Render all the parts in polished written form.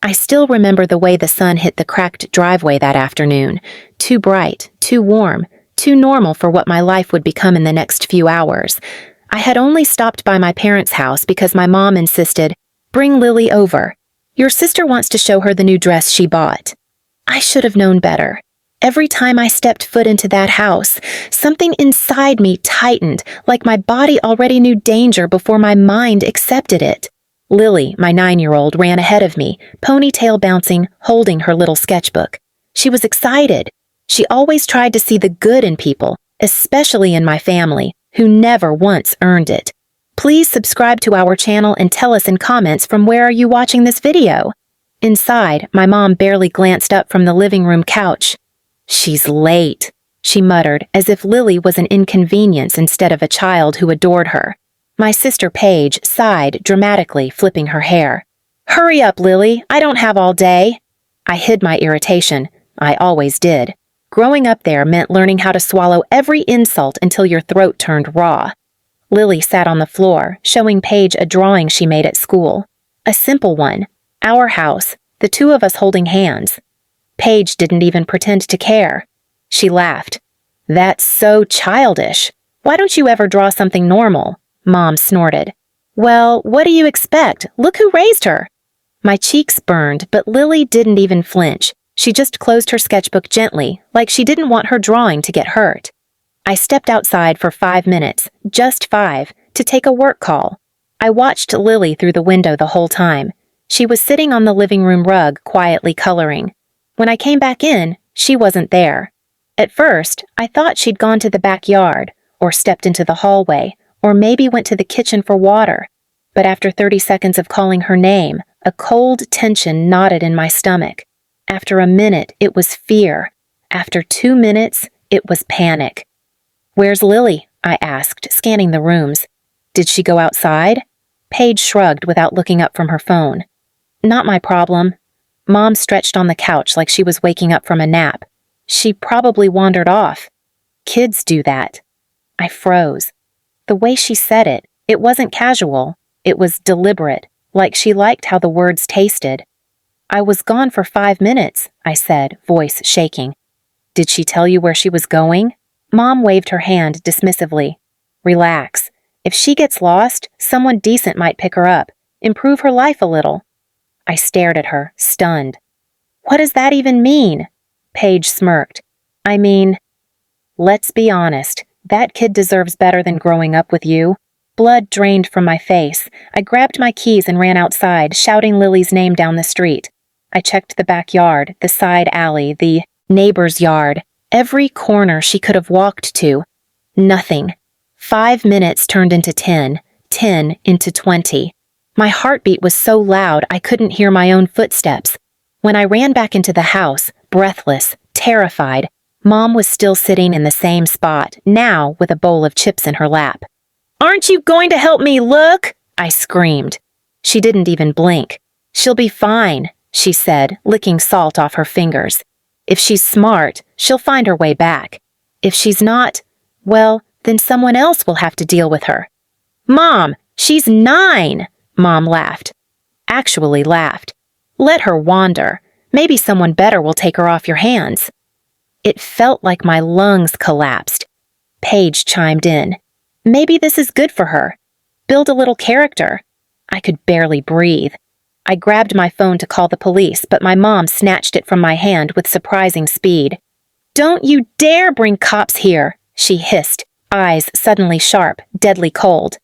I still remember the way the sun hit the cracked driveway that afternoon. Too bright, too warm, too normal for what my life would become in the next few hours. I had only stopped by my parents' house because my mom insisted, "Bring Lily over. Your sister wants to show her the new dress she bought." I should have known better. Every time I stepped foot into that house, something inside me tightened, like my body already knew danger before my mind accepted it. Lily, my 9-year-old, ran ahead of me, ponytail bouncing, holding her little sketchbook. She was excited. She always tried to see the good in people, especially in my family, who never once earned it. Please subscribe to our channel and tell us in comments from where are you watching this video. Inside, my mom barely glanced up from the living room couch. "She's late," she muttered, as if Lily was an inconvenience instead of a child who adored her. My sister Paige sighed dramatically, flipping her hair. "Hurry up, Lily, I don't have all day." I hid my irritation. I always did. Growing up there meant learning how to swallow every insult until your throat turned raw. Lily sat on the floor, showing Paige a drawing she made at school. A simple one. Our house, the two of us holding hands. Paige didn't even pretend to care. She laughed. "That's so childish. Why don't you ever draw something normal?" Mom snorted. "Well, what do you expect? Look who raised her." My cheeks burned, but Lily didn't even flinch. She just closed her sketchbook gently, like she didn't want her drawing to get hurt. I stepped outside for 5 minutes, just 5, to take a work call. I watched Lily through the window the whole time. She was sitting on the living room rug, quietly coloring. When I came back in, she wasn't there. At first, I thought she'd gone to the backyard, or stepped into the hallway, or maybe went to the kitchen for water. But after 30 seconds of calling her name, a cold tension knotted in my stomach. After a minute, it was fear. After 2 minutes, it was panic. "Where's Lily?" I asked, scanning the rooms. "Did she go outside?" Paige shrugged without looking up from her phone. "Not my problem." Mom stretched on the couch like she was waking up from a nap. "She probably wandered off." "Kids do that." I froze. The way she said it, it wasn't casual. It was deliberate, like she liked how the words tasted. "I was gone for 5 minutes," I said, voice shaking. "Did she tell you where she was going?" Mom waved her hand dismissively. "Relax. If she gets lost, someone decent might pick her up, improve her life a little." I stared at her, stunned. "What does that even mean?" Paige smirked. "I mean, let's be honest, that kid deserves better than growing up with you." Blood drained from my face. I grabbed my keys and ran outside, shouting Lily's name down the street. I checked the backyard, the side alley, the neighbor's yard, every corner she could have walked to. Nothing. 5 minutes turned into 10, 10 into 20. My heartbeat was so loud I couldn't hear my own footsteps. When I ran back into the house, breathless, terrified, Mom was still sitting in the same spot, now with a bowl of chips in her lap. "Aren't you going to help me look?" I screamed. She didn't even blink. "She'll be fine," she said, licking salt off her fingers. "If she's smart, she'll find her way back. If she's not, well, then someone else will have to deal with her." "Mom, she's 9!" Mom laughed. Actually laughed. "Let her wander. Maybe someone better will take her off your hands." It felt like my lungs collapsed. Paige chimed in. "Maybe this is good for her. Build a little character." I could barely breathe. I grabbed my phone to call the police, but my mom snatched it from my hand with surprising speed. "Don't you dare bring cops here," she hissed, eyes suddenly sharp, deadly cold.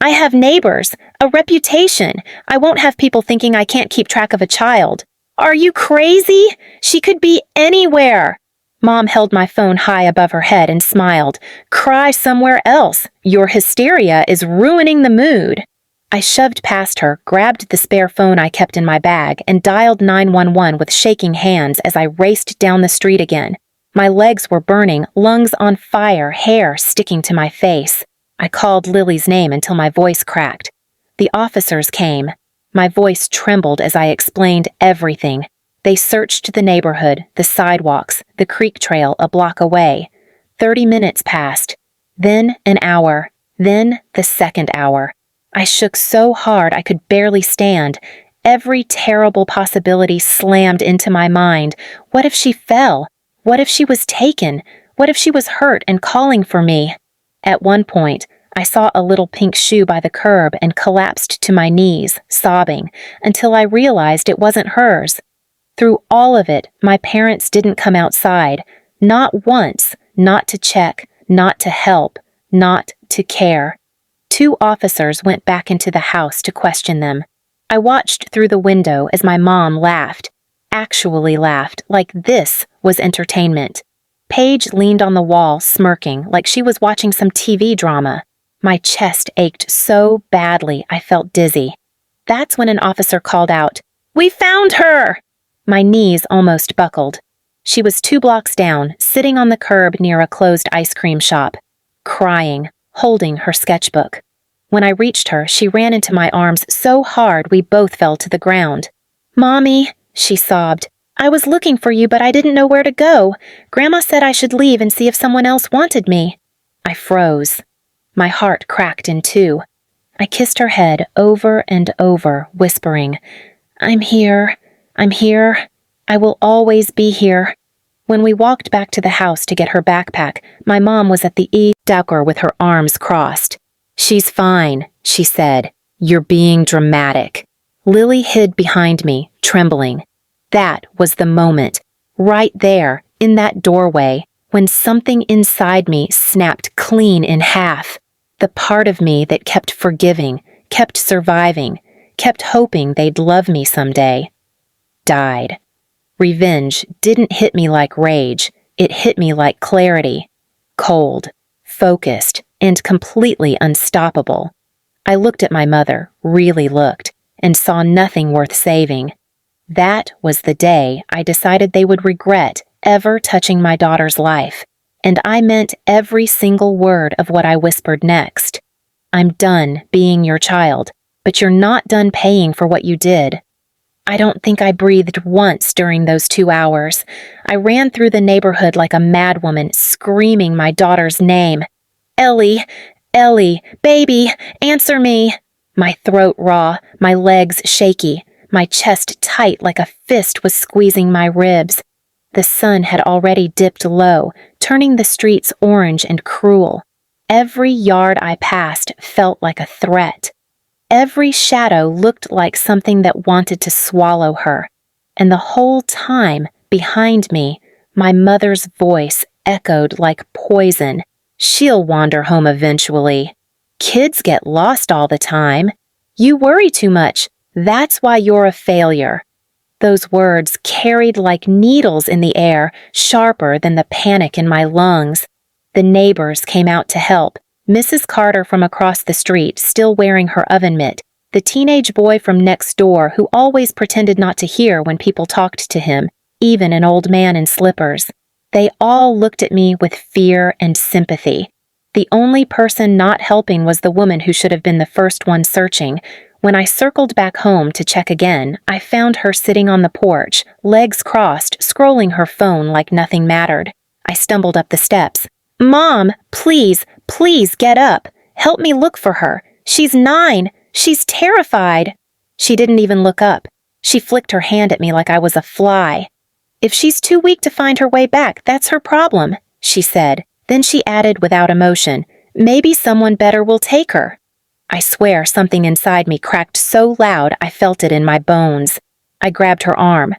"I have neighbors, a reputation. I won't have people thinking I can't keep track of a child." "Are you crazy? She could be anywhere." Mom held my phone high above her head and smiled. "Cry somewhere else. Your hysteria is ruining the mood." I shoved past her, grabbed the spare phone I kept in my bag, and dialed 911 with shaking hands as I raced down the street again. My legs were burning, lungs on fire, hair sticking to my face. I called Lily's name until my voice cracked. The officers came. My voice trembled as I explained everything. They searched the neighborhood, the sidewalks, the creek trail a block away. 30 minutes passed. Then an hour. Then the second hour. I shook so hard I could barely stand. Every terrible possibility slammed into my mind. What if she fell? What if she was taken? What if she was hurt and calling for me? At one point, I saw a little pink shoe by the curb and collapsed to my knees, sobbing, until I realized it wasn't hers. Through all of it, my parents didn't come outside. Not once, not to check, not to help, not to care. 2 officers went back into the house to question them. I watched through the window as my mom laughed. Actually laughed, like this was entertainment. Paige leaned on the wall, smirking, like she was watching some TV drama. My chest ached so badly I felt dizzy. That's when an officer called out, "We found her!" My knees almost buckled. She was 2 blocks down, sitting on the curb near a closed ice cream shop, crying, holding her sketchbook. When I reached her, she ran into my arms so hard we both fell to the ground. "Mommy," she sobbed, "I was looking for you, but I didn't know where to go. Grandma said I should leave and see if someone else wanted me." I froze. My heart cracked in 2. I kissed her head over and over, whispering, "I'm here. I'm here. I will always be here." When we walked back to the house to get her backpack, my mom was at the e-docker with her arms crossed. "She's fine," she said. "You're being dramatic." Lily hid behind me, trembling. That was the moment, right there, in that doorway, when something inside me snapped clean in half. The part of me that kept forgiving, kept surviving, kept hoping they'd love me someday, died. Revenge didn't hit me like rage, it hit me like clarity. Cold, focused, and completely unstoppable. I looked at my mother, really looked, and saw nothing worth saving. That was the day I decided they would regret ever touching my daughter's life, and I meant every single word of what I whispered next. "I'm done being your child, but you're not done paying for what you did." I don't think I breathed once during those 2 hours. I ran through the neighborhood like a madwoman, screaming my daughter's name. "Ellie, Ellie, baby, answer me." My throat raw, my legs shaky, my chest tight like a fist was squeezing my ribs. The sun had already dipped low, turning the streets orange and cruel. Every yard I passed felt like a threat. Every shadow looked like something that wanted to swallow her. And the whole time, behind me, my mother's voice echoed like poison. "She'll wander home eventually. Kids get lost all the time. You worry too much. That's why you're a failure." Those words carried like needles in the air, sharper than the panic in my lungs. The neighbors came out to help. Mrs. Carter from across the street, still wearing her oven mitt. The teenage boy from next door who always pretended not to hear when people talked to him, even an old man in slippers. They all looked at me with fear and sympathy. The only person not helping was the woman who should have been the first one searching. When I circled back home to check again, I found her sitting on the porch, legs crossed, scrolling her phone like nothing mattered. I stumbled up the steps. "Mom, please, please get up. Help me look for her. She's 9. She's terrified." She didn't even look up. She flicked her hand at me like I was a fly. "If she's too weak to find her way back, that's her problem," she said. Then she added without emotion, "Maybe someone better will take her." I swear something inside me cracked so loud I felt it in my bones. I grabbed her arm.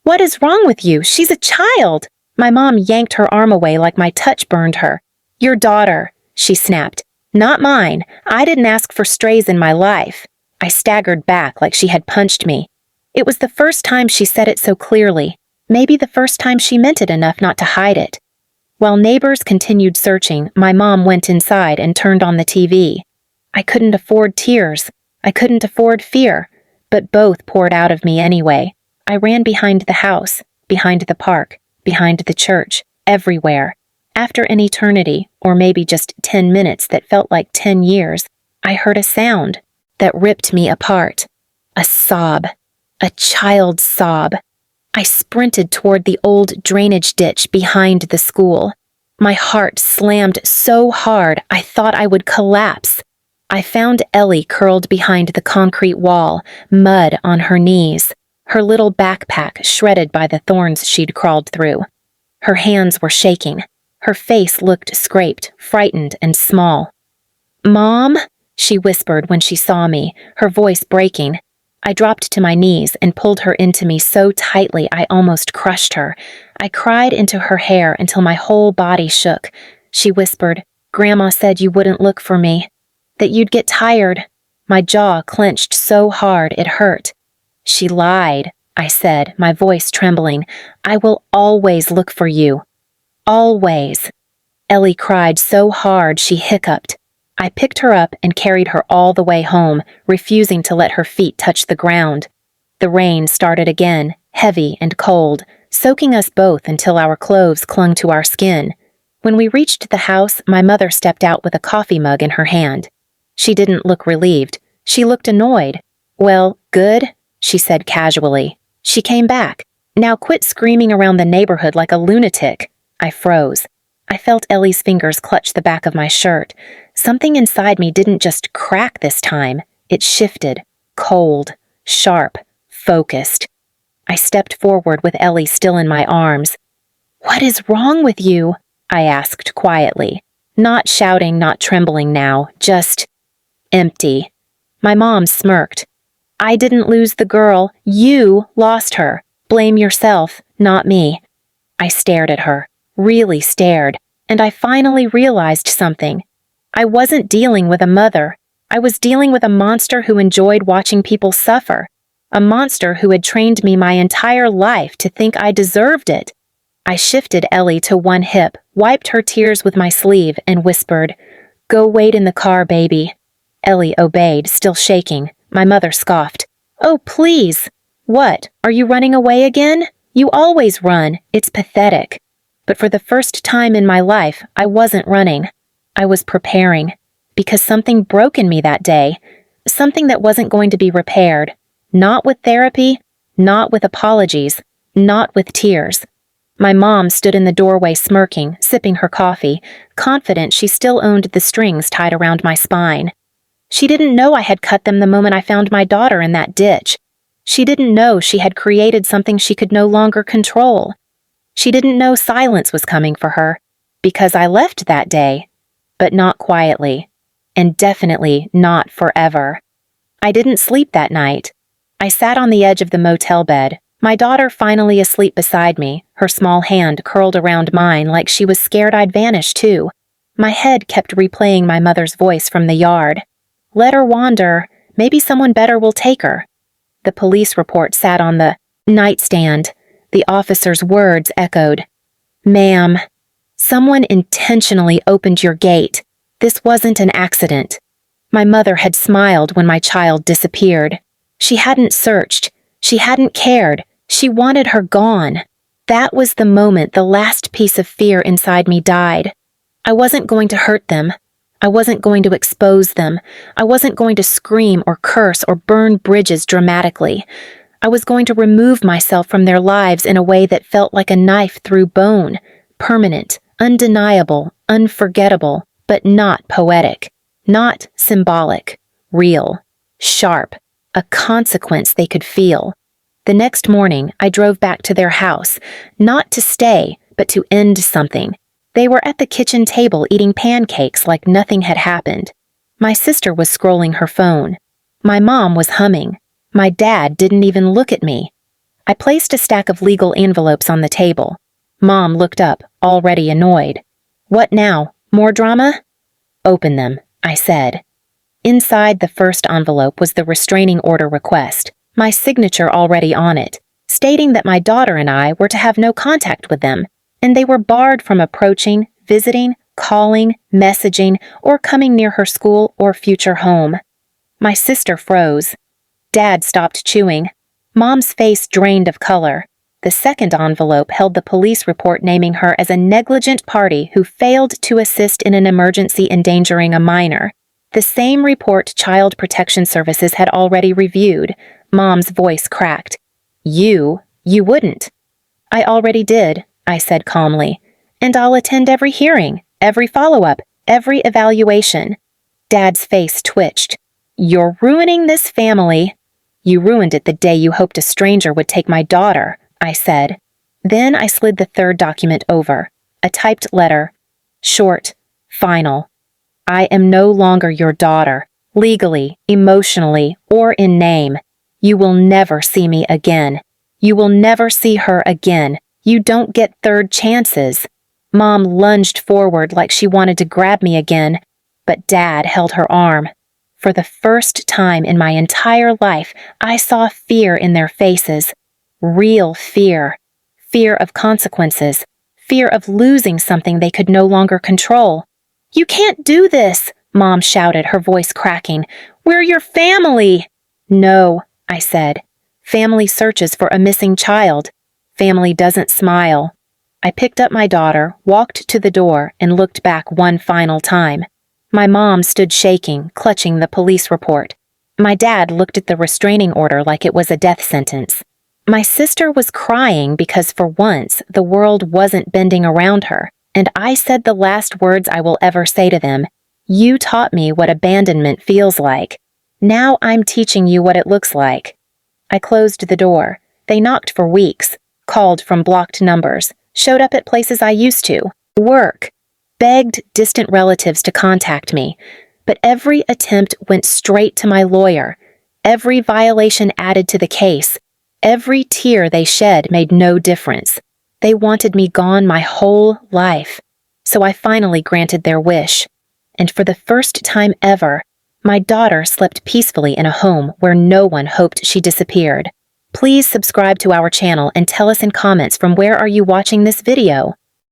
"What is wrong with you? She's a child." My mom yanked her arm away like my touch burned her. "Your daughter," she snapped. "Not mine. I didn't ask for strays in my life." I staggered back like she had punched me. It was the first time she said it so clearly. Maybe the first time she meant it enough not to hide it. While neighbors continued searching, my mom went inside and turned on the TV. I couldn't afford tears. I couldn't afford fear. But both poured out of me anyway. I ran behind the house, behind the park, behind the church, everywhere. After an eternity, or maybe just 10 minutes that felt like 10 years, I heard a sound that ripped me apart. A sob. A child's sob. I sprinted toward the old drainage ditch behind the school. My heart slammed so hard I thought I would collapse. I found Ellie curled behind the concrete wall, mud on her knees, her little backpack shredded by the thorns she'd crawled through. Her hands were shaking. Her face looked scraped, frightened, and small. "Mom?" she whispered when she saw me, her voice breaking. I dropped to my knees and pulled her into me so tightly I almost crushed her. I cried into her hair until my whole body shook. She whispered, "Grandma said you wouldn't look for me, that you'd get tired." My jaw clenched so hard it hurt. "She lied," I said, my voice trembling. "I will always look for you. Always." Ellie cried so hard she hiccuped. I picked her up and carried her all the way home, refusing to let her feet touch the ground. The rain started again, heavy and cold, soaking us both until our clothes clung to our skin. When we reached the house, my mother stepped out with a coffee mug in her hand. She didn't look relieved. She looked annoyed. "Well, good," she said casually. She came back. "Now quit screaming around the neighborhood like a lunatic." I froze. I felt Ellie's fingers clutch the back of my shirt. Something inside me didn't just crack this time. It shifted, cold, sharp, focused. I stepped forward with Ellie still in my arms. "What is wrong with you?" I asked quietly. Not shouting, not trembling now, just empty. My mom smirked. "I didn't lose the girl. You lost her. Blame yourself, not me." I stared at her. Really stared, and I finally realized something. I wasn't dealing with a mother. I was dealing with a monster who enjoyed watching people suffer, a monster who had trained me my entire life to think I deserved it. I shifted Ellie to one hip, wiped her tears with my sleeve, and whispered, "Go wait in the car, baby." Ellie obeyed, still shaking. My mother scoffed. "Oh, please." "What, are you running away again? You always run. It's pathetic." But for the first time in my life, I wasn't running. I was preparing, because something broke in me that day, something that wasn't going to be repaired, not with therapy, not with apologies, not with tears. My mom stood in the doorway smirking, sipping her coffee, confident she still owned the strings tied around my spine. She didn't know I had cut them the moment I found my daughter in that ditch. She didn't know she had created something she could no longer control. She didn't know silence was coming for her, because I left that day, but not quietly, and definitely not forever. I didn't sleep that night. I sat on the edge of the motel bed, my daughter finally asleep beside me, her small hand curled around mine like she was scared I'd vanish too. My head kept replaying my mother's voice from the yard. "Let her wander. Maybe someone better will take her." The police report sat on the nightstand. The officer's words echoed. "Ma'am, someone intentionally opened your gate. This wasn't an accident." My mother had smiled when my child disappeared. She hadn't searched. She hadn't cared. She wanted her gone. That was the moment the last piece of fear inside me died. I wasn't going to hurt them. I wasn't going to expose them. I wasn't going to scream or curse or burn bridges dramatically. I was going to remove myself from their lives in a way that felt like a knife through bone, permanent, undeniable, unforgettable, but not poetic, not symbolic, real, sharp, a consequence they could feel. The next morning, I drove back to their house, not to stay, but to end something. They were at the kitchen table eating pancakes like nothing had happened. My sister was scrolling her phone. My mom was humming. My dad didn't even look at me. I placed a stack of legal envelopes on the table. Mom looked up, already annoyed. "What now? More drama?" "Open them," I said. Inside the first envelope was the restraining order request, my signature already on it, stating that my daughter and I were to have no contact with them, and they were barred from approaching, visiting, calling, messaging, or coming near her school or future home. My sister froze. Dad stopped chewing. Mom's face drained of color. The second envelope held the police report naming her as a negligent party who failed to assist in an emergency endangering a minor. The same report Child Protection Services had already reviewed. Mom's voice cracked. You wouldn't." "I already did," I said calmly. "And I'll attend every hearing, every follow-up, every evaluation." Dad's face twitched. "You're ruining this family." "You ruined it the day you hoped a stranger would take my daughter," I said. Then I slid the third document over, a typed letter. Short, final. "I am no longer your daughter, legally, emotionally, or in name. You will never see me again. You will never see her again. You don't get third chances." Mom lunged forward like she wanted to grab me again, but Dad held her arm. For the first time in my entire life, I saw fear in their faces. Real fear. Fear of consequences. Fear of losing something they could no longer control. "You can't do this," Mom shouted, her voice cracking. "We're your family." "No," I said. "Family searches for a missing child. Family doesn't smile." I picked up my daughter, walked to the door, and looked back one final time. My mom stood shaking, clutching the police report. My dad looked at the restraining order like it was a death sentence. My sister was crying because for once the world wasn't bending around her, and I said the last words I will ever say to them. "You taught me what abandonment feels like. Now I'm teaching you what it looks like." I closed the door. They knocked for weeks, called from blocked numbers, showed up at places I used to, work, begged distant relatives to contact me, but every attempt went straight to my lawyer. Every violation added to the case. Every tear they shed made no difference. They wanted me gone my whole life. So I finally granted their wish. And for the first time ever, my daughter slept peacefully in a home where no one hoped she disappeared. Please subscribe to our channel and tell us in comments from where are you watching this video.